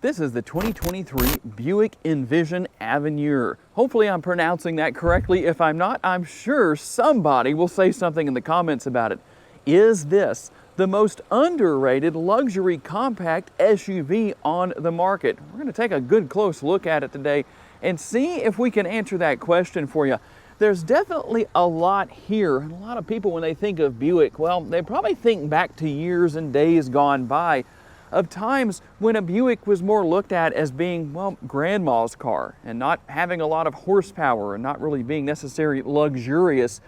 This is the 2023 Buick Envision Avenir. Hopefully I'm pronouncing that correctly. If I'm not, I'm sure somebody will say something in the comments about it. Is this the most underrated luxury compact SUV on the market? We're going to take a good close look at it today and see if we can answer that question for you. There's definitely a lot here. And a lot of people, when they think of Buick, well, they probably think back to years and days gone by of times when a Buick was more looked at as being, well, grandma's car and not having a lot of horsepower and not really being necessarily luxurious.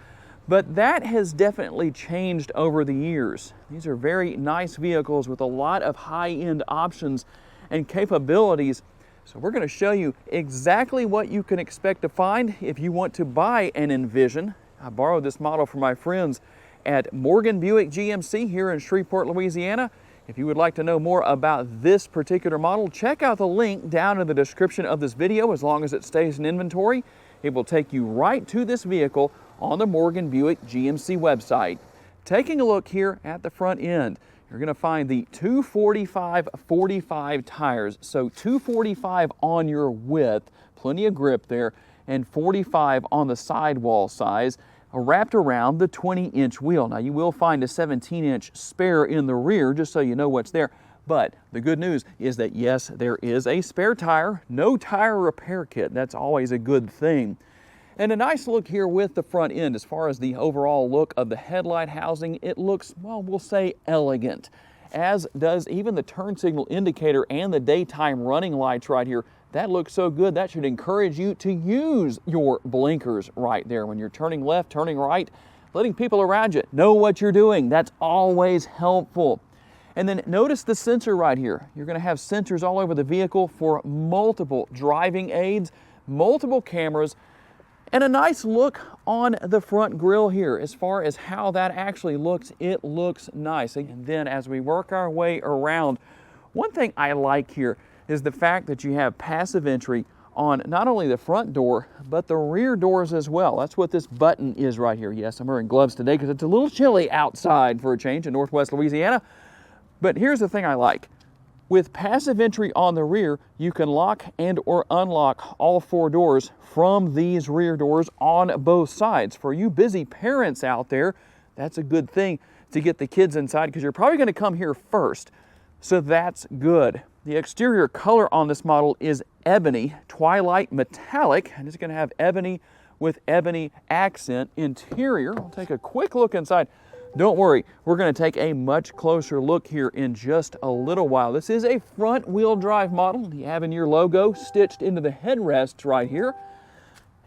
But that has definitely changed over the years. These are very nice vehicles with a lot of high-end options and capabilities. So we're going to show you exactly what you can expect to find if you want to buy an Envision. I borrowed this model from my friends at Morgan Buick GMC here in Shreveport, Louisiana. If you would like to know more about this particular model, check out the link down in the description of this video. As long as it stays in inventory, it will take you right to this vehicle on the Morgan Buick GMC website. Taking a look here at the front end, you're going to find the 245/45 tires. So 245 on your width, plenty of grip there, and 45 on the sidewall size, wrapped around the 20-inch wheel. Now you will find a 17-inch spare in the rear, just so you know what's there. But the good news is that yes, there is a spare tire, no tire repair kit. That's always a good thing. And a nice look here with the front end. As far as the overall look of the headlight housing, it looks, well, we'll say elegant, as does even the turn signal indicator and the daytime running lights right here. That looks so good, that should encourage you to use your blinkers right there when you're turning left, turning right, letting people around you know what you're doing. That's always helpful. And then notice the sensor right here. You're going to have sensors all over the vehicle for multiple driving aids, multiple cameras, and a nice look on the front grille here. As far as how that actually looks, it looks nice. And then as we work our way around, one thing I like here is the fact that you have passive entry on not only the front door, but the rear doors as well. That's what this button is right here. Yes, I'm wearing gloves today because it's a little chilly outside for a change in Northwest Louisiana. But here's the thing I like. With passive entry on the rear, you can lock and or unlock all four doors from these rear doors on both sides. For you busy parents out there, that's a good thing to get the kids inside because you're probably going to come here first. So that's good. The exterior color on this model is ebony, twilight metallic, and it's going to have ebony with ebony accent interior. We'll take a quick look inside. Don't worry, we're going to take a much closer look here in just a little while. This is a front-wheel drive model. The Avenir logo stitched into the headrests right here.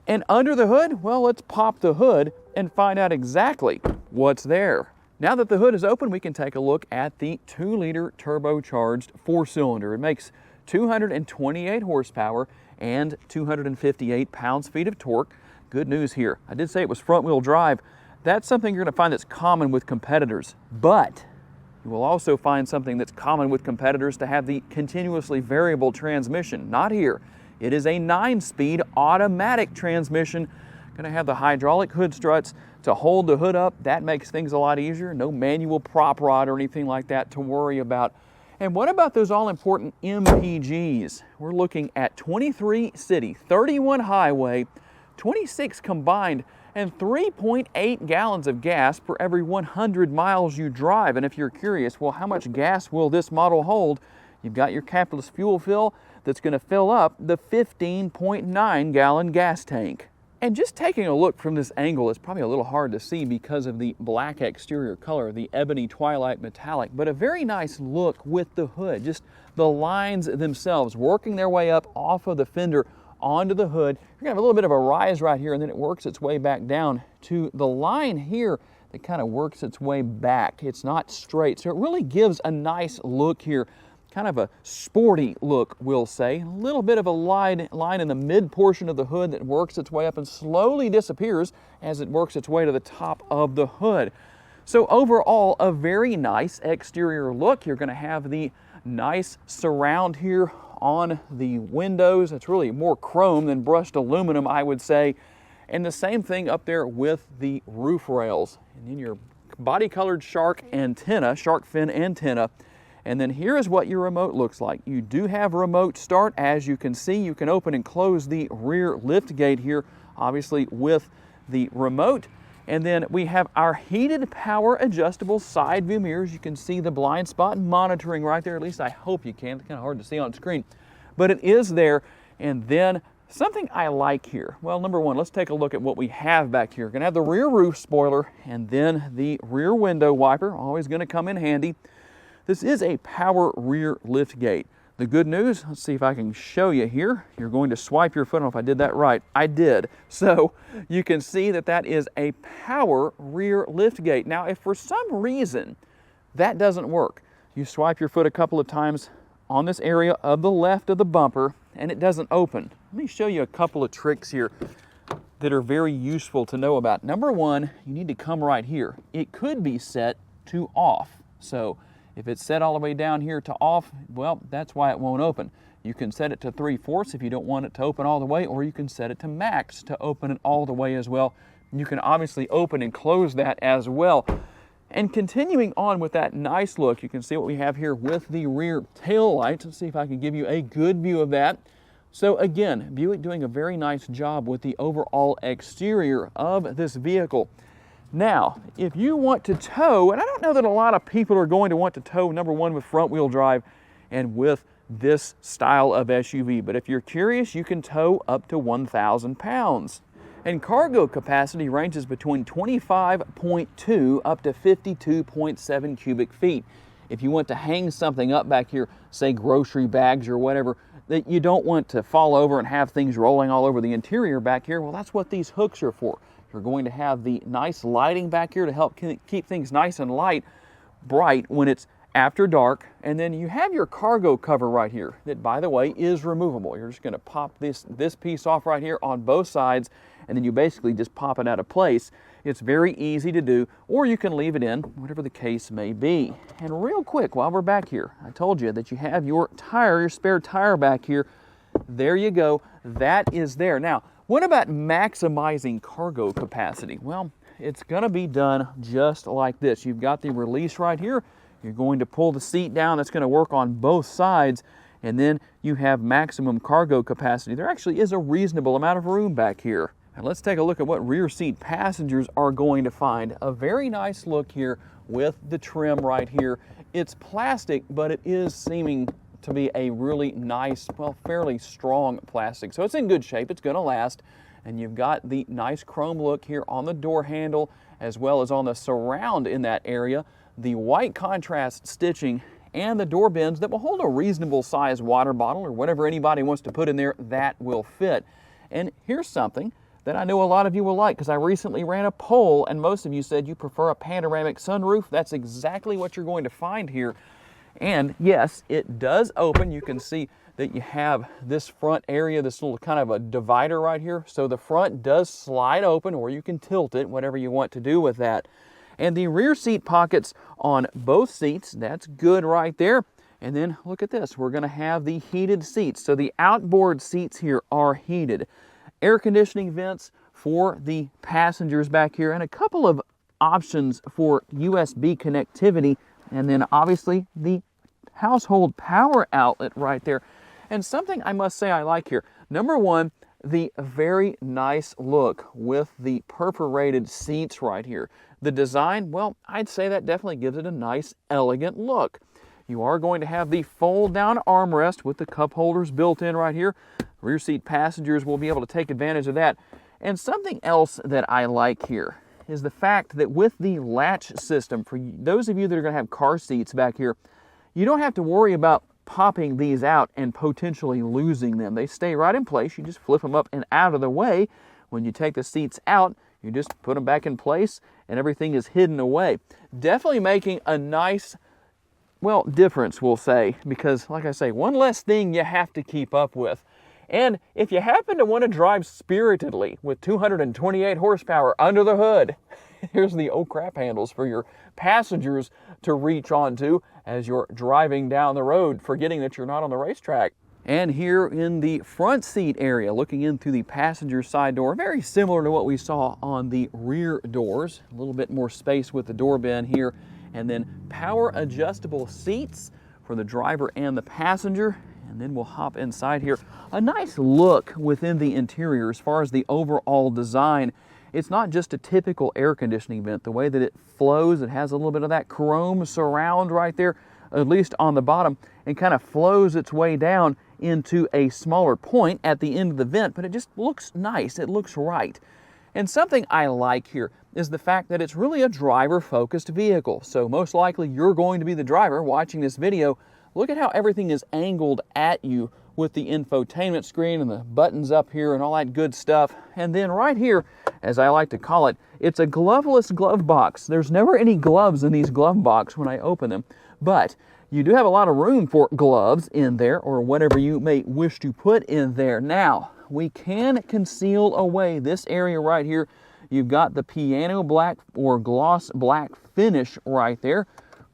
And under the hood, well, let's pop the hood and find out exactly what's there. Now that the hood is open, we can take a look at the 2-liter turbocharged 4-cylinder. It makes 228 horsepower and 258 pounds-feet of torque. Good news here. I did say it was front-wheel drive. That's something you're going to find that's common with competitors. But you will also find something that's common with competitors to have the continuously variable transmission. Not here. It is a 9-speed automatic transmission. Going to have the hydraulic hood struts to hold the hood up. That makes things a lot easier. No manual prop rod or anything like that to worry about. And what about those all-important MPGs? We're looking at 23 city, 31 highway, 26 combined, and 3.8 gallons of gas per every 100 miles you drive. And if you're curious, well, how much gas will this model hold? You've got your capless fuel fill that's going to fill up the 15.9 gallon gas tank. And just taking a look from this angle, it's probably a little hard to see because of the black exterior color, the ebony twilight metallic, but a very nice look with the hood. Just the lines themselves working their way up off of the fender onto the hood. You're going to have a little bit of a rise right here, and then it works its way back down to the line here that kind of works its way back. It's not straight, so it really gives a nice look here. Kind of a sporty look, we'll say. A little bit of a line in the mid portion of the hood that works its way up and slowly disappears as it works its way to the top of the hood. So overall, a very nice exterior look. You're going to have the nice surround here on the windows. It's really more chrome than brushed aluminum, I would say. And the same thing up there with the roof rails. And then your body colored shark antenna, shark fin antenna. And then here is what your remote looks like. You do have remote start. As you can see, you can open and close the rear lift gate here, obviously with the remote. And then we have our heated power adjustable side view mirrors. You can see the blind spot monitoring right there. At least I hope you can. It's kind of hard to see on screen, but it is there. And then something I like here. Well, number one, let's take a look at what we have back here. We're gonna have the rear roof spoiler and then the rear window wiper, always gonna come in handy. This is a power rear lift gate. The good news, let's see if I can show you here. You're going to swipe your foot. I don't know if I did that right. I did. So you can see that that is a power rear lift gate. Now, if for some reason that doesn't work, you swipe your foot a couple of times on this area of the left of the bumper and it doesn't open. Let me show you a couple of tricks here that are very useful to know about. Number one, you need to come right here. It could be set to off. So if it's set all the way down here to off, well, that's why it won't open. You can set it to 3/4 if you don't want it to open all the way, or you can set it to max to open it all the way as well. You can obviously open and close that as well. And continuing on with that nice look, you can see what we have here with the rear tail lights. Let's see if I can give you a good view of that. So again, Buick doing a very nice job with the overall exterior of this vehicle. Now, if you want to tow, and I don't know that a lot of people are going to want to tow, number one, with front wheel drive and with this style of SUV, but if you're curious, you can tow up to 1,000 pounds. And cargo capacity ranges between 25.2 up to 52.7 cubic feet. If you want to hang something up back here, say grocery bags or whatever, that you don't want to fall over and have things rolling all over the interior back here, well, that's what these hooks are for. You're going to have the nice lighting back here to help keep things nice and bright when it's after dark. And then you have your cargo cover right here that, by the way, is removable. You're just going to pop this piece off right here on both sides, and then you basically just pop it out of place. It's very easy to do, or you can leave it in, whatever the case may be. And real quick, while we're back here, I told you that you have your tire, your spare tire back here. There you go. That is there. Now, what about maximizing cargo capacity? Well, it's going to be done just like this. You've got the release right here. You're going to pull the seat down. That's going to work on both sides. And then you have maximum cargo capacity. There actually is a reasonable amount of room back here. And let's take a look at what rear seat passengers are going to find. A very nice look here with the trim right here. It's plastic, but it is seeming to be a really nice, well, fairly strong plastic. So it's in good shape, it's gonna last. And you've got the nice chrome look here on the door handle, as well as on the surround in that area, the white contrast stitching, and the door bins that will hold a reasonable size water bottle or whatever anybody wants to put in there, that will fit. And here's something that I know a lot of you will like, because I recently ran a poll and most of you said you prefer a panoramic sunroof. That's exactly what you're going to find here. And yes, it does open. You can see that you have this front area, this little kind of a divider right here. So the front does slide open, or you can tilt it, whatever you want to do with that. And the rear seat pockets on both seats, that's good right there. And then look at this, we're gonna have the heated seats. So the outboard seats here are heated. Air conditioning vents for the passengers back here, and a couple of options for USB connectivity. And then obviously the household power outlet right there. And something I must say I like here. Number one, the very nice look with the perforated seats right here. The design, well, I'd say that definitely gives it a nice, elegant look. You are going to have the fold-down armrest with the cup holders built in right here. Rear seat passengers will be able to take advantage of that. And something else that I like here is the fact that with the latch system, for those of you that are going to have car seats back here, you don't have to worry about popping these out and potentially losing them. They stay right in place. You just flip them up and out of the way. When you take the seats out, you just put them back in place and everything is hidden away. Definitely making a nice, well, difference, we'll say, because like I say, one less thing you have to keep up with. And if you happen to want to drive spiritedly with 228 horsepower under the hood, here's the oh crap handles for your passengers to reach onto as you're driving down the road, forgetting that you're not on the racetrack. And here in the front seat area, looking in through the passenger side door, very similar to what we saw on the rear doors. A little bit more space with the door bin here. And then power adjustable seats for the driver and the passenger. And then we'll hop inside here. A nice look within the interior as far as the overall design. It's not just a typical air conditioning vent. The way that it flows, it has a little bit of that chrome surround right there, at least on the bottom, and kind of flows its way down into a smaller point at the end of the vent, but it just looks nice. It looks right. And something I like here is the fact that it's really a driver-focused vehicle. So most likely you're going to be the driver watching this video. Look at how everything is angled at you with the infotainment screen and the buttons up here and all that good stuff. And then right here, as I like to call it, it's a gloveless glove box. There's never any gloves in these glove boxes when I open them, but you do have a lot of room for gloves in there or whatever you may wish to put in there. Now, we can conceal away this area right here. You've got the piano black or gloss black finish right there.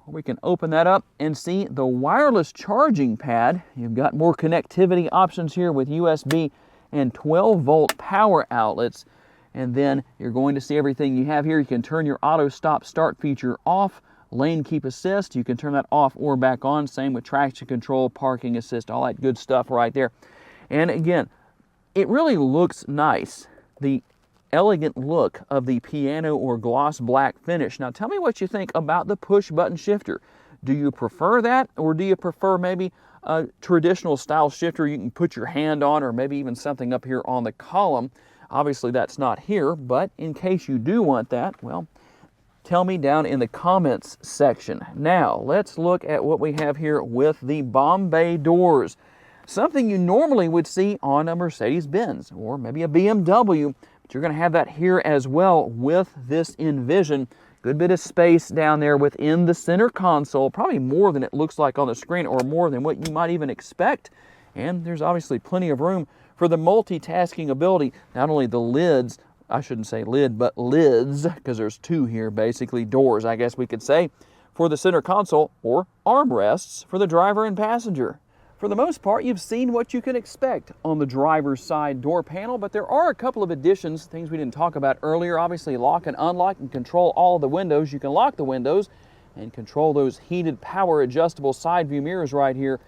We can open that up and see the wireless charging pad. You've got more connectivity options here with USB and 12-volt power outlets. And then you're going to see everything you have here. You can turn your auto stop start feature off, lane keep assist. You can turn that off or back on. Same with traction control, parking assist, all that good stuff right there. And again, it really looks nice. The elegant look of the piano or gloss black finish. Now tell me what you think about the push button shifter. Do you prefer that, or do you prefer maybe a traditional style shifter you can put your hand on, or maybe even something up here on the column? Obviously that's not here, but in case you do want that, well, tell me down in the comments section. Now let's look at what we have here with the Bombay doors. Something you normally would see on a Mercedes-Benz or maybe a BMW. But you're going to have that here as well with this Envision. Good bit of space down there within the center console, probably more than it looks like on the screen or more than what you might even expect. And there's obviously plenty of room for the multitasking ability. Not only the lids, I shouldn't say lid, but lids, because there's two here, basically doors, I guess we could say, for the center console, or armrests for the driver and passenger. For the most part, you've seen what you can expect on the driver's side door panel, but there are a couple of additions, things we didn't talk about earlier. Obviously, lock and unlock and control all the windows. You can lock the windows and control those heated power adjustable side view mirrors right here.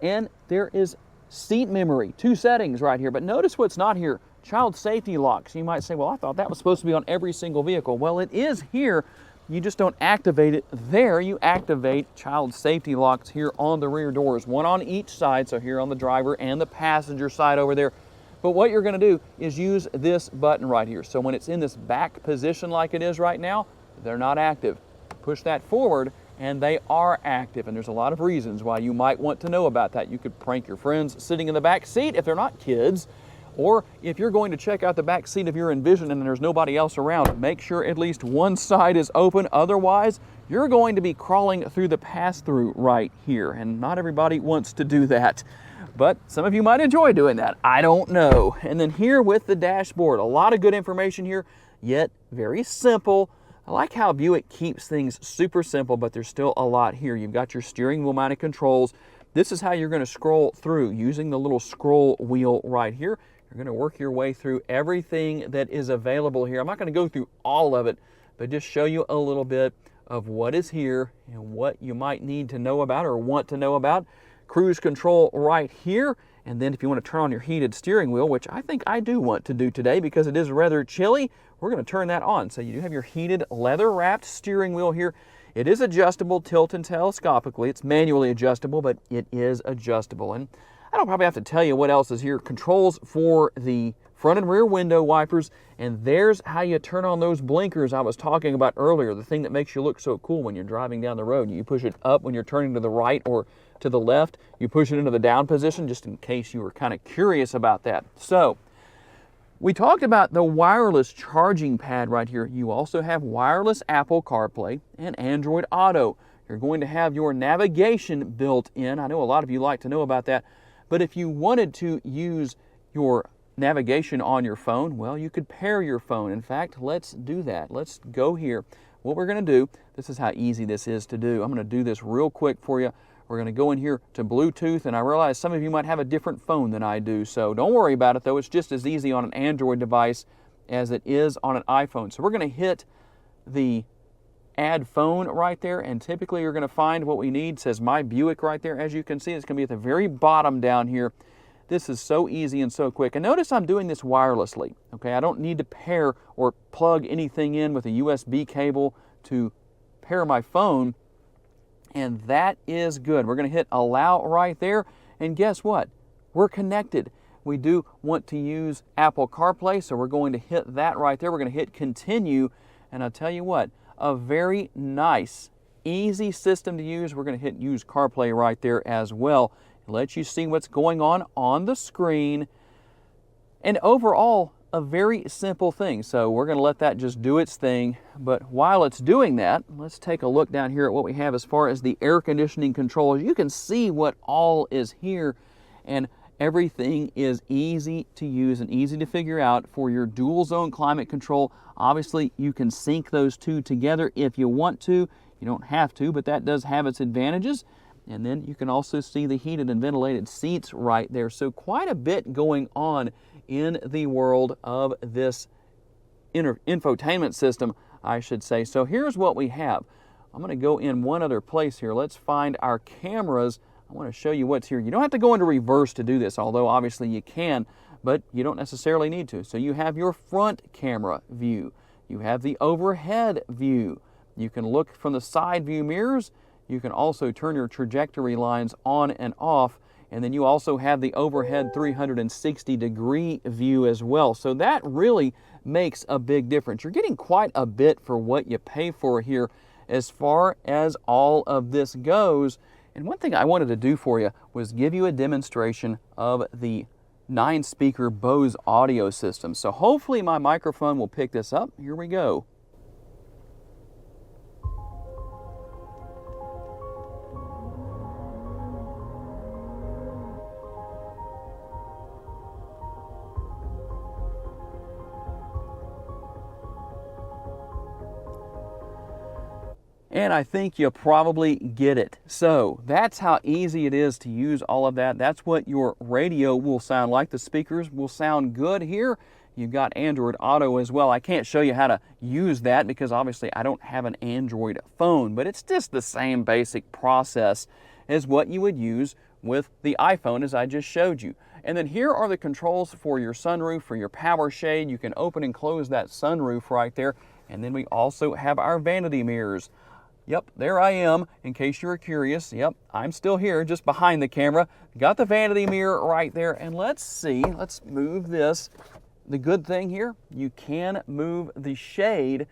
And there is seat memory, 2 settings right here. But notice what's not here, child safety locks. You might say, well, I thought that was supposed to be on every single vehicle. Well, it is here. You just don't activate it there. You activate child safety locks here on the rear doors, one on each side, so here on the driver and the passenger side over there. But what you're going to do is use this button right here. So when it's in this back position like it is right now, they're not active. Push that forward and they are active. And there's a lot of reasons why you might want to know about that. You could prank your friends sitting in the back seat if they're not kids. Or if you're going to check out the back seat of your Envision and there's nobody else around, make sure at least one side is open. Otherwise, you're going to be crawling through the pass-through right here. And not everybody wants to do that. But some of you might enjoy doing that. I don't know. And then here with the dashboard, a lot of good information here, yet very simple. I like how Buick keeps things super simple, but there's still a lot here. You've got your steering wheel mounted controls. This is how you're going to scroll through using the little scroll wheel right here. You're going to work your way through everything that is available here. I'm not going to go through all of it, but just show you a little bit of what is here and what you might need to know about or want to know about. Cruise control right here. And then if you want to turn on your heated steering wheel, which I think I do want to do today because it is rather chilly, we're going to turn that on. So you do have your heated leather-wrapped steering wheel here. It is adjustable, tilt and telescopically. It's manually adjustable, but it is adjustable. And I don't probably have to tell you what else is here. Controls for the front and rear window wipers, and there's how you turn on those blinkers I was talking about earlier, the thing that makes you look so cool when you're driving down the road. You push it up when you're turning to the right or to the left. You push it into the down position, just in case you were kind of curious about that. So we talked about the wireless charging pad right here. You also have wireless Apple CarPlay and Android Auto. You're going to have your navigation built in. I know a lot of you like to know about that. But if you wanted to use your navigation on your phone, well, you could pair your phone. In fact, let's do that. Let's go here. What we're going to do, this is how easy this is to do. I'm going to do this real quick for you. We're going to go in here to Bluetooth, and I realize some of you might have a different phone than I do, so don't worry about it, though. It's just as easy on an Android device as it is on an iPhone. So we're going to hit the add phone right there, and typically you're going to find what we need. It says My Buick right there. As you can see, it's going to be at the very bottom down here. This is so easy and so quick. And notice I'm doing this wirelessly. Okay, I don't need to pair or plug anything in with a USB cable to pair my phone, and that is good. We're going to hit allow right there, and guess what? We're connected. We do want to use Apple CarPlay, so we're going to hit that right there. We're going to hit continue, and I'll tell you what, a very nice, easy system to use. We're going to hit use CarPlay right there as well. It lets you see what's going on the screen, and overall, a very simple thing. So we're going to let that just do its thing. But while it's doing that, let's take a look down here at what we have as far as the air conditioning controls. You can see what all is here, and everything is easy to use and easy to figure out for your dual zone climate control. Obviously, you can sync those two together if you want to. You don't have to, but that does have its advantages. And then you can also see the heated and ventilated seats right there. So quite a bit going on in the world of this infotainment system, I should say. So here's what we have. I'm going to go in one other place here. Let's find our cameras. I want to show you what's here. You don't have to go into reverse to do this, although obviously you can, but you don't necessarily need to. So you have your front camera view. You have the overhead view. You can look from the side view mirrors. You can also turn your trajectory lines on and off, and then you also have the overhead 360-degree view as well. So that really makes a big difference. You're getting quite a bit for what you pay for here as far as all of this goes. And one thing I wanted to do for you was give you a demonstration of the 9-speaker Bose audio system. So hopefully my microphone will pick this up. Here we go. And I think you probably get it. So that's how easy it is to use all of that. That's what your radio will sound like. The speakers will sound good here. You've got Android Auto as well. I can't show you how to use that because obviously I don't have an Android phone, but it's just the same basic process as what you would use with the iPhone as I just showed you. And then here are the controls for your sunroof, for your power shade. You can open and close that sunroof right there. And then we also have our vanity mirrors. Yep, there I am, in case you were curious. Yep, I'm still here, just behind the camera. Got the vanity mirror right there, and let's see, let's move this. The good thing here, you can move the shade,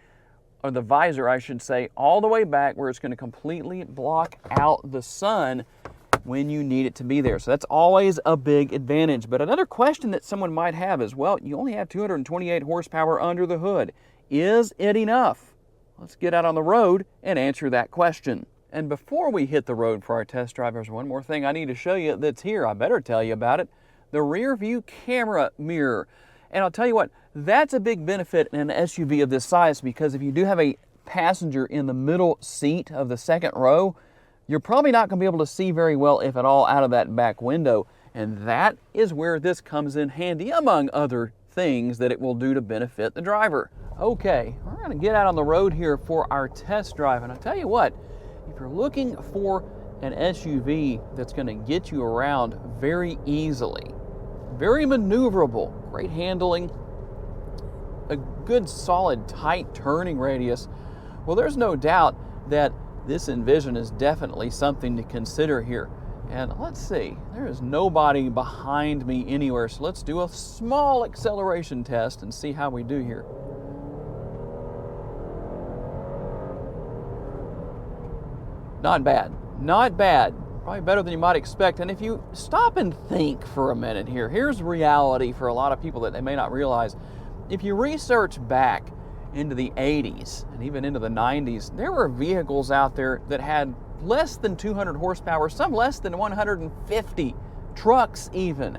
or the visor, I should say, all the way back where it's going to completely block out the sun when you need it to be there. So that's always a big advantage. But another question that someone might have is, well, you only have 228 horsepower under the hood. Is it enough? Let's get out on the road and answer that question. And before we hit the road for our test drive, there's one more thing I need to show you that's here. I better tell you about it. The rear view camera mirror. And I'll tell you what, that's a big benefit in an SUV of this size, because if you do have a passenger in the middle seat of the second row, you're probably not going to be able to see very well, if at all, out of that back window. And that is where this comes in handy, among other things that it will do to benefit the driver. Okay, we're going to get out on the road here for our test drive. And I'll tell you what, if you're looking for an SUV that's going to get you around very easily, very maneuverable, great handling, a good solid tight turning radius, well, there's no doubt that this Envision is definitely something to consider here. And let's see, there is nobody behind me anywhere, so let's do a small acceleration test and see how we do here. Not bad, not bad. Probably better than you might expect. And if you stop and think for a minute here, here's reality for a lot of people that they may not realize. If you research back into the 80s and even into the 90s, there were vehicles out there that had less than 200 horsepower, some less than 150, trucks even.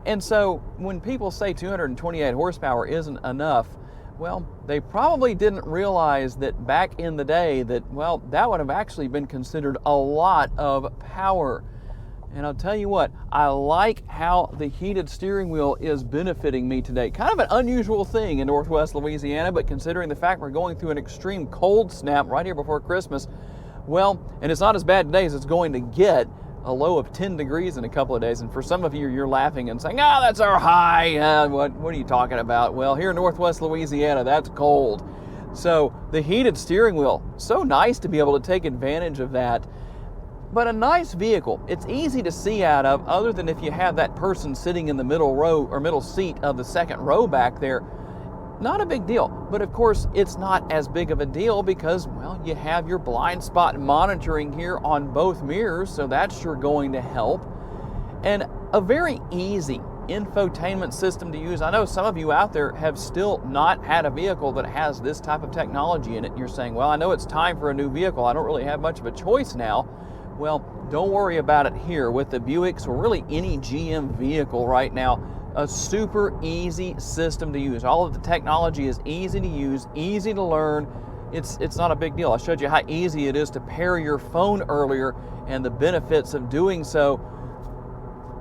And so when people say 228 horsepower isn't enough, well, they probably didn't realize that back in the day that, well, that would have actually been considered a lot of power. And I'll tell you what, I like how the heated steering wheel is benefiting me today. Kind of an unusual thing in Northwest Louisiana, but considering the fact we're going through an extreme cold snap right here before Christmas, well, and it's not as bad today as it's going to get, a low of 10 degrees in a couple of days. And for some of you, you're laughing and saying, ah, that's our high. What are you talking about? Well, here in Northwest Louisiana, that's cold. So the heated steering wheel, so nice to be able to take advantage of that. But a nice vehicle. It's easy to see out of, other than if you have that person sitting in the middle row or middle seat of the second row back there. Not a big deal, but of course it's not as big of a deal because, well, you have your blind spot monitoring here on both mirrors, so that's sure going to help. And a very easy infotainment system to use. I know some of you out there have still not had a vehicle that has this type of technology in it. You're saying, well, I know it's time for a new vehicle. I don't really have much of a choice now. Well, don't worry about it here with the Buicks or really any GM vehicle right now. A super easy system to use. All of the technology is easy to use, easy to learn. It's not a big deal. I showed you how easy it is to pair your phone earlier and the benefits of doing so.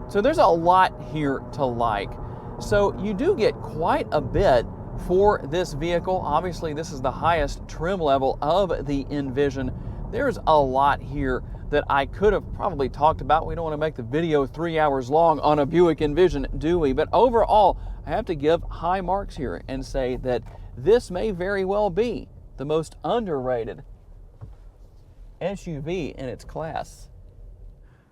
So there's a lot here to like. So you do get quite a bit for this vehicle. Obviously, this is the highest trim level of the Envision. There's a lot here that I could have probably talked about. We don't want to make the video 3 hours long on a Buick Envision, do we? But overall, I have to give high marks here and say that this may very well be the most underrated SUV in its class.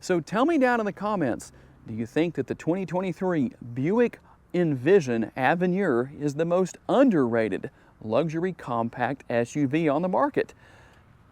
So tell me down in the comments, do you think that the 2023 Buick Envision Avenir is the most underrated luxury compact SUV on the market?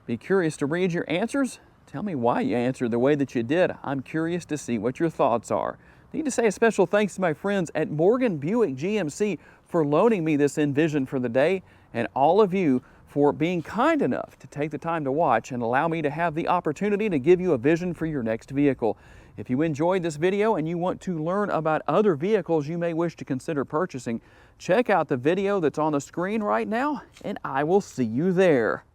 Be curious to read your answers. Tell me why you answered the way that you did. I'm curious to see what your thoughts are. I need to say a special thanks to my friends at Morgan Buick GMC for loaning me this Envision for the day, and all of you for being kind enough to take the time to watch and allow me to have the opportunity to give you a vision for your next vehicle. If you enjoyed this video and you want to learn about other vehicles you may wish to consider purchasing, check out the video that's on the screen right now, and I will see you there.